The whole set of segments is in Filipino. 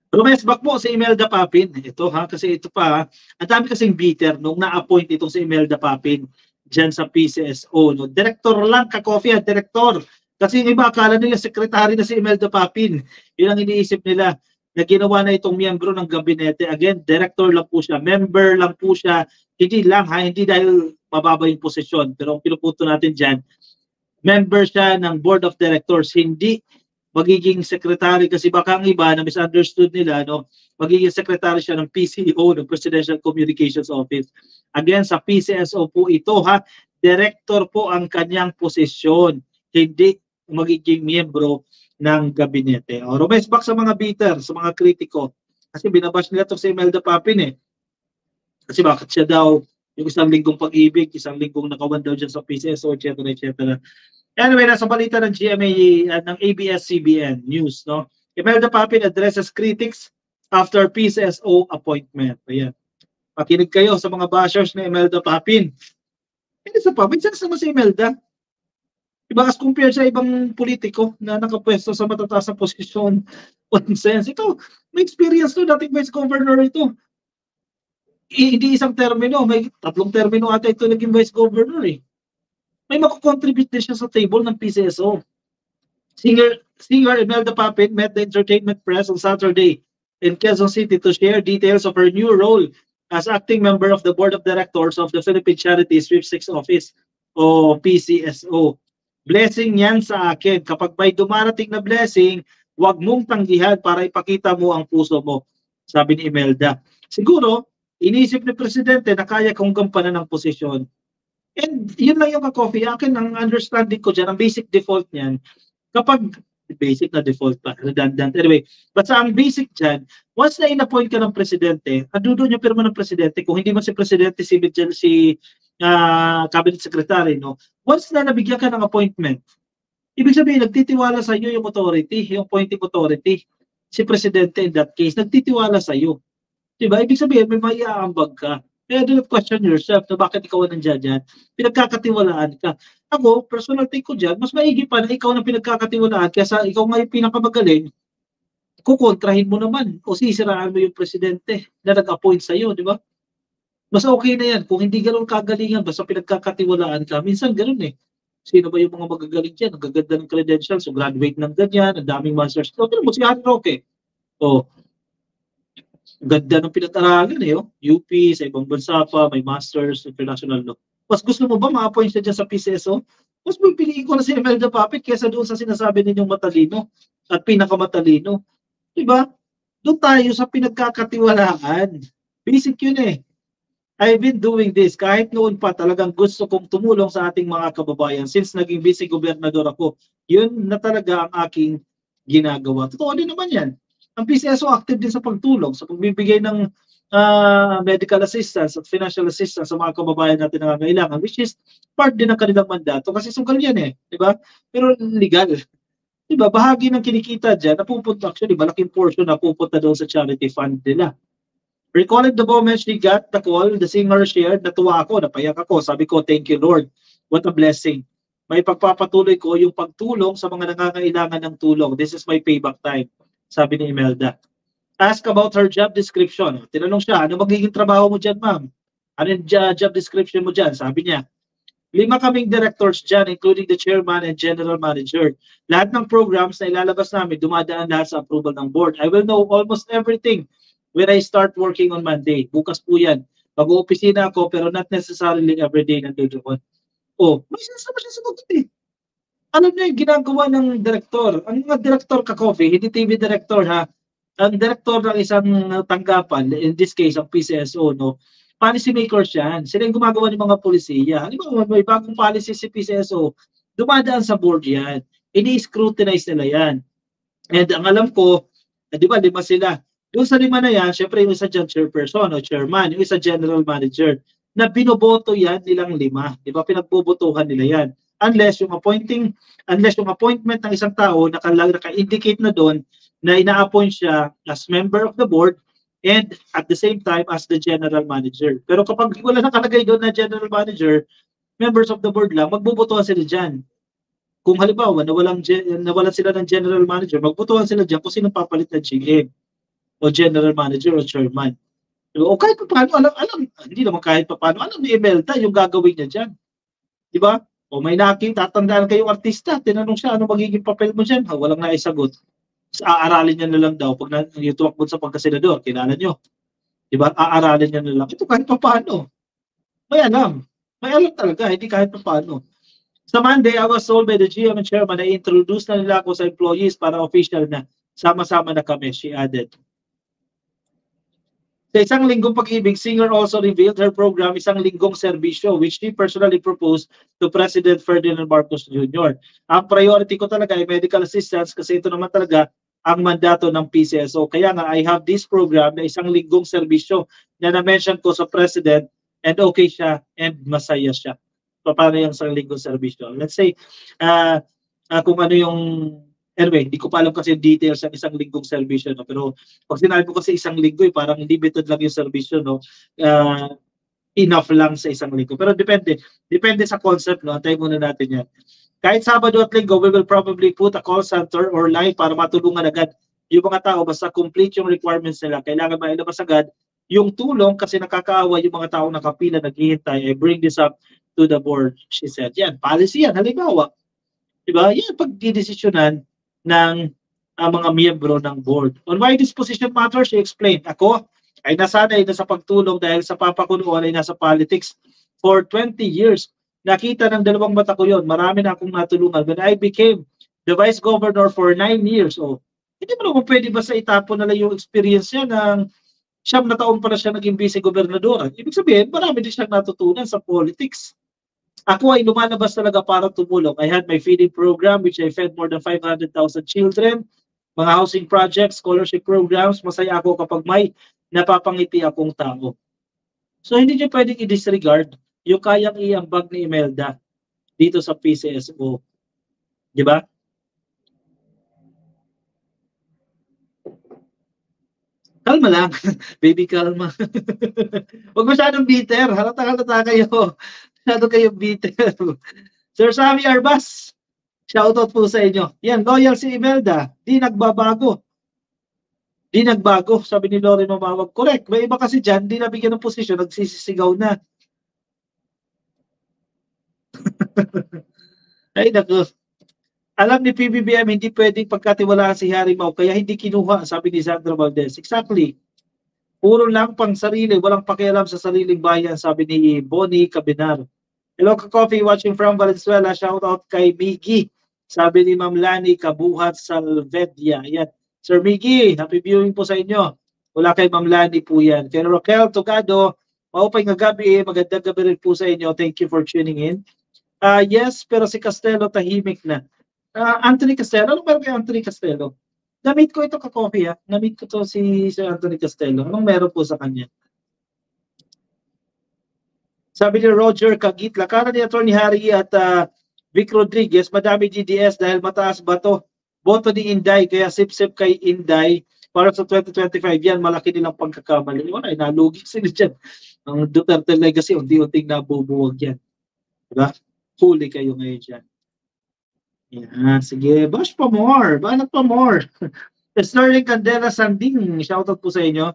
Rumesbak po si Imelda Papin. Ito ha, kasi ito pa, ha, ang dami kasing bitter nung na-appoint itong si Imelda Papin dyan sa PCSO. No? Direktor lang, ka-coffee at direktor. Kasi yung iba, akala nila sekretary na si Imelda Papin. Yun ang iniisip nila na ginawa na itong miyembro ng gabinete. Again, director lang po siya, member lang po siya. Hindi lang ha, hindi dahil mababa yung posisyon. Pero ang pinupunto natin dyan, member siya ng board of directors, hindi magiging secretary kasi baka ang iba na misunderstood nila, no, magiging secretary siya ng PCO, ng Presidential Communications Office. Again, sa PCSO po ito ha, director po ang kanyang posisyon, hindi magiging miyembro ng gabinete. O, rumesbak sa mga bitter, sa mga kritiko, kasi binabash nila ito si Imelda Papin eh. Kasi bakit siya daw yung isang linggong pag-ibig, isang linggong nakawan daw dyan sa PCSO, etc. etc. Anyway, nasa balita ng GMA ng ABS-CBN News, no? Imelda Papin addresses critics after PCSO appointment. Ayan. Pakinig kayo sa mga bashers ni Imelda Papin. Hindi sa pa, may sense naman si Imelda. Diba, as compared sa ibang politiko na nakapwesto sa matataas na posisyon, one sense. Ito, may experience to, dating vice governor ito. Hindi isang termino, may 3 termino ata ito naging vice governor eh. May makakontribute din siya sa table ng PCSO. Singer Imelda Papin met the entertainment press on Saturday in Quezon City to share details of her new role as acting member of the Board of Directors of the Philippine Charity Sweepstakes Office o PCSO. Blessing yan sa akin. Kapag may dumarating na blessing, huwag mong tanggihan para ipakita mo ang puso mo, sabi ni Imelda. Siguro, inisip ni Presidente na kaya kong gampanan ng posisyon. And yun lang yung ka-coffee. Akin, ang understanding ko dyan, ang basic default niyan, kapag basic na default pa, redundant. Anyway, basta ang basic dyan, once na in-appoint ka ng presidente, andun yung pirma ng presidente, kung hindi man si presidente, si cabinet secretary, no? Once na nabigyan ka ng appointment, ibig sabihin, nagtitiwala sa iyo yung authority, yung appointing authority. Si presidente in that case, nagtitiwala sa iyo. Diba? Ibig sabihin, may maiaambag ka. Kaya do not question yourself na bakit ikaw nandiyan dyan. Pinagkakatiwalaan ka. Ako, personal take ko dyan, mas maigi pa na ikaw na pinagkakatiwalaan kaya ikaw nga yung pinakamagaling, kukontrahin mo naman o sisiraan mo yung presidente na nag-appoint sa'yo, di ba? Mas okay na yan. Kung hindi gano'n kagalingan, basta pinagkakatiwalaan ka, minsan gano'n eh. Sino ba yung mga magagaling dyan? Ang gaganda ng credentials, so graduate ng ganyan, ang daming master's. So, mo si Harry Roque. O, ganda ng pinag-aralan eh. Oh. UP, sa ibang bansa pa, may master's, international law. Mas gusto mo ba ma-appoint siya dyan sa PCSO? Mas pipiliin ko na si Imelda Papit kesa doon sa sinasabi ninyong matalino at pinakamatalino. Diba? Doon tayo sa pinagkakatiwalaan. Basic yun eh. I've been doing this kahit noon pa talagang gusto kong tumulong sa ating mga kababayan since naging vice-gobernador ako. Yun na talaga ang aking ginagawa. Totoo din naman yan. Ang PCSO active din sa pagtulong, sa pagbibigay ng medical assistance at financial assistance sa mga kababayan natin na nangangailangan, which is part din ng kanilang mandato kasi sugal yan eh. Diba? Pero legal. Diba? Bahagi ng kinikita dyan, napupunta actually, malaking portion na pupunta doon sa charity fund nila. Recalling the moment she got the call, the singer shared, natuwa ako, napayak ako. Sabi ko, thank you Lord. What a blessing. May pagpapatuloy ko yung pagtulong sa mga nangangailangan ng tulong. This is my payback time, sabi ni Imelda. Ask about her job description. Tinanong siya, ano magiging trabaho mo dyan, ma'am? Ano yung job description mo dyan? Sabi niya, 5 kaming directors dyan, including the chairman and general manager. Lahat ng programs na ilalabas namin, dumadaan lahat sa approval ng board. I will know almost everything when I start working on Monday. Bukas po yan. Mag-oopisina ako, pero not necessarily everyday nandun doon. Oh, may sinasabi siya sa sagot eh. Alam niyo yung ginagawa ng direktor. Ang mga direktor ka-coffee, hindi TV director ha. Ang direktor ng isang tanggapan, in this case, ang PCSO, no, policy makers yan. Sila yung gumagawa ng mga polisiya. Halimbawa, may bagong policy si PCSO, dumadaan sa board yan. Ini-scrutinize nila yan. And ang alam ko, di ba, 5 sila. Doon sa 5 na yan, syempre yung isa dyan chairperson o chairman, yung isa general manager, na binoboto yan nilang 5. Di ba, pinagbobotohan nila yan. Unless yung appointment ng isang tao naka-indicate na doon na ina-appoint siya as member of the board and at the same time as the general manager. Pero kapag wala nakalagay doon na general manager, members of the board lang, magbobotohan sila dyan. Kung halimbawa nawalan sila ng general manager, magbotohan sila dyan kung sino papalit na GM. o general manager o chairman. O kahit pa paano, alam, hindi naman kahit pa paano, alam ni Imelda yung gagawin niya dyan. Di ba? O may nakita, tatandaan kayong artista, tinanong siya, ano magiging papel mo dyan? Ha, walang naisagot. Aaralin niya na lang daw, pag tumakbo sa pagkasenador, kilala nyo. Di ba? Aaralin niya na lang. Ito kahit pa paano. May alam. May alam talaga, hindi kahit pa paano. Sa Monday, I was told by the GM and chairman na introduce na nila ako sa employees para official na. Sama-sama na kami, she added. Sa isang linggong pag-ibig, Singer also revealed her program, Isang Linggong Serbisyo, which she personally proposed to President Ferdinand Marcos Jr. Ang priority ko talaga ay medical assistance kasi ito naman talaga ang mandato ng PCSO. Kaya nga, I have this program na Isang Linggong Serbisyo na na-mention ko sa President and okay siya and masaya siya. So, paano yung Isang Linggong Serbisyo? Let's say, kung ano yung anyway, hindi ko pa alam kasi yung details ng Isang Linggong Serbisyo, no? Pero pag sinabi ko kasi isang linggo, parang limited lang yung serbisyo, no? Enough lang sa isang linggo. Pero depende sa concept, no? Antayin muna natin yan. Kahit Sabado at Linggo, we will probably put a call center or line para matulungan agad yung mga tao basta complete yung requirements nila. Kailangan mailabas agad yung tulong kasi nakakaawa yung mga tao nakapila, naghihintay. I bring this up to the board, she said. Yan, policy yan. Halimbawa, diba? Yan, pagdidesisyonan ng mga miyembro ng board. On why this position matters, she explained, ako ay nasanay na sa pagtulong dahil sa papa ko noon ay nasa politics for 20 years. Nakita ng dalawang mata ko yon. Marami na akong natulungan. When I became the vice governor for 9 years, hindi mo naman pwede ba sa itapon na lang yung experience niya ng 9 na taon pala siya naging vice-gobernador. Ibig sabihin, marami din siyang natutunan sa politics. Ako ay lumalabas talaga para tumulong. I had my feeding program which I fed more than 500,000 children, mga housing projects, scholarship programs. Masaya ako kapag may napapangiti akong tao. So hindi niyo pwedeng i-disregard yung kayang iambag ni Imelda dito sa PCSO. Di ba? Kalma lang. Baby, kalma. Huwag masyadong bitter. Halata kayo. Masyado kayo bitter. Sir Sammy Arbas, shoutout po sa inyo. Yan, loyal si Imelda. Di nagbabago. Di nagbago, sabi ni Loren Mamawag. Correct. May iba kasi dyan, di nabigyan ng posisyon, nagsisisigaw na. Ay, naku. Alam ni PBBM, hindi pwedeng pagkatiwalaan si Harry Mau, kaya hindi kinuha, sabi ni Sandra Valdez. Exactly. Puro lang pang sarili, walang pakialam sa sariling bayan, sabi ni Bonnie Cabinar. Hello, Ka-Coffee, watching from Valenzuela. Shout out kay Miggy. Sabi ni Ma'am Lani Kabuhat Salvedia. Yan. Sir Miggy, happy viewing po sa inyo. Wala kay Ma'am Lani po yan. Kay Raquel Togado, maupay nga gabi. Magandang gabi rin po sa inyo. Thank you for tuning in. Yes, pero si Castelo tahimik na. Anthony Castelo, ano meron kay Anthony Castelo? Namit ko ito, Ka-Coffee, ha? Namit ko to si Sir Anthony Castelo. Anong meron po sa kanya? Sabi ni Roger Kagit, lakaran ni Atty. Harry at Vic Rodriguez, madami GDS dahil mataas bato. Boto ni Inday, kaya sip-sip kay Inday para sa 2025. Yan, malaki nilang pagkakamali. Wala, nalugi sila dyan. Ang Duterte legacy, unti-unting nabubuwag yan. Diba? Huli kayo ngayon dyan. Yan, sige. Bash pa more. Banat pa more. Sterling Candela Sanding, shoutout po sa inyo.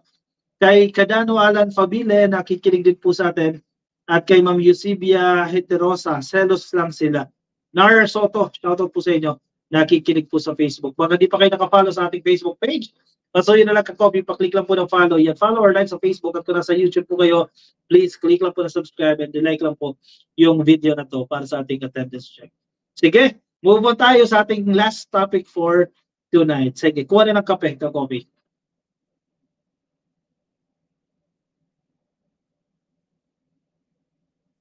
Kay Cadano Alan Fabile, nakikinig din po sa atin. At kay Ma'am Eusebia Heterosa, selos lang sila. Nar Soto, shoutout po sa inyo. Nakikinig po sa Facebook. Baka di pa kayo nakafollow sa ating Facebook page, so yun na lang, Ka-Coffee, paklik lang po ng follow. Yan, follow or like sa Facebook. At kung nasa YouTube po kayo, please click lang po na subscribe and like lang po yung video na to para sa ating attendance check. Sige, move on tayo sa ating last topic for tonight. Sige, kuha na ng kape, Ka-Coffee.